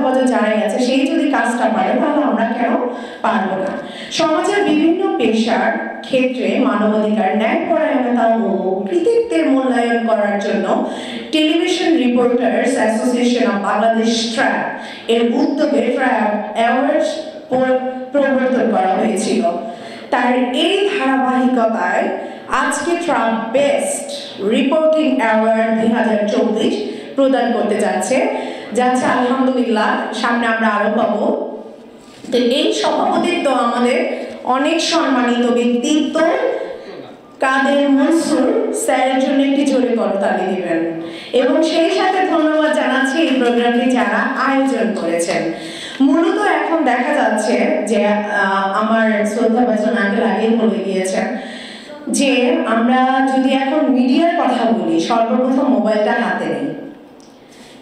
শ্রদ্ধাভাজন যারাই আছে সেই যদি কাজটা পারে তাহলে আমরা কেন পারবো না। সমাজের বিভিন্ন পেশার ক্ষেত্রে মানবাধিকার, ন্যায়পরায়ণতা ও কৃতিত্বের মূল্যায়ন করার জন্য television reporters association of Bangladesh TRAB এর উদ্যোগে ট্র্যাব অ্যাওয়ার্ড প্রবর্তন করা হয়েছিল। তার এই ধারাবাহিকতায় আজকে ট্র্যাব বেস্ট রিপোর্টিং অ্যাওয়ার্ড 2024 প্রদান করতে যাচ্ছে আলহামদুলিল্লাহ। সামনে আমরা আরো পাবো। তো এই সভাপতিত্ব আমাদের অনেক সম্মানিত ব্যক্তিত্ব কাদের মনসুর স্যারের জন্য একটি জোরে করতালি দিবেন, এবং সেই সাথে ধন্যবাদ জানাচ্ছি এই প্রোগ্রামটি যারা আয়োজন করেছেন। মূলত এখন দেখা যাচ্ছে যে আমার শ্রদ্ধাভাজন আঙ্কেল আগে বলে গিয়েছেন যে আমরা যদি এখন মিডিয়ার কথা বলি, সর্বপ্রথম মোবাইলটা হাতে নেই।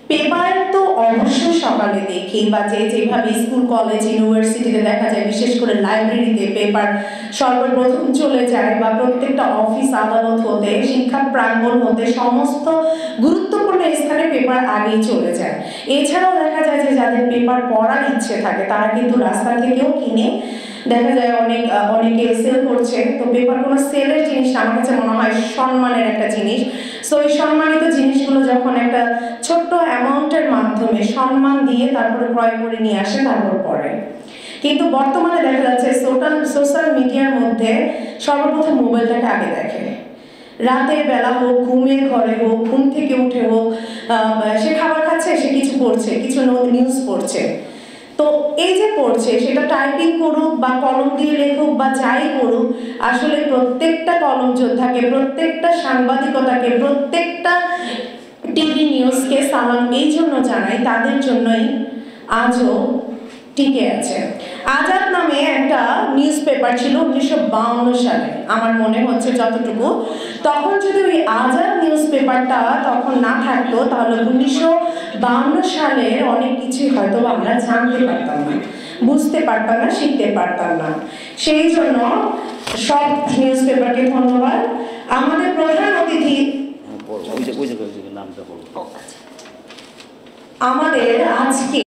পেপার তো অবশ্যই সকালে দেখি, বা যেভাবে স্কুল কলেজ ইউনিভার্সিটিতে দেখা যায়, বিশেষ করে লাইব্রেরিতে পেপার সর্বপ্রথম চলে যায়, বা প্রত্যেকটা অফিস আদালত হতে শিক্ষা প্রাঙ্গণ হতে সমস্ত গুরুত্বপূর্ণ স্থানে পেপার আগেই চলে যায়। এছাড়াও দেখা যায় যে যাদের পেপার পড়ার ইচ্ছে থাকে তারা কিন্তু রাস্তা থেকেও কিনে দেখা যায় অনেকে সেল করছে। তো পেপার কোনো সেলের জিনিস না, আমার কাছে মনে হয় সম্মানের একটা জিনিস। সো এই সম্মানিত জিনিসগুলো যখন একটা ছোট্ট অ্যামাউন্টের মাধ্যমে সম্মান দিয়ে তারপরে ক্রয় করে নিয়ে আসে, তারপর পড়ে। কিন্তু বর্তমানে দেখা যাচ্ছে সোশ্যাল মিডিয়ার মধ্যে সর্বপ্রথম মোবাইলটাকে আগে দেখে। রাতের বেলা হোক, ঘুমের ঘরে হোক, ঘুম থেকে উঠে হোক, সে খাবার খাচ্ছে, সে কিছু পড়ছে, কিছু নিউজ পড়ছে। তো এই যে পড়ছে, সেটা টাইপিং করুক বা কলম দিয়ে লেখুক বা যাই করুক, আসলে প্রত্যেকটা কলম যোদ্ধাকে, প্রত্যেকটা সাংবাদিকতাকে, প্রত্যেকটা টিভি নিউজকে সালাম এই জন্য জানাই, তাদের জন্যই আজও টিকে আছে। আজাদ নামে একটা নিউজ পেপার ছিল 1952 সালে, আমার মনে হচ্ছে যতটুকু। তখন যদি ওই আজাদ নিউজ পেপারটা তখন না থাকতো, তাহলে 1952 সালের অনেক কিছুই হয়তো আমরা জানতে পারতাম না, বুঝতে পারতাম না, শিখতে পারতাম না। সেই জন্য সব নিউজ পেপারকে ধন্যবাদ। আমাদের প্রধান অতিথি আমাদের আজকে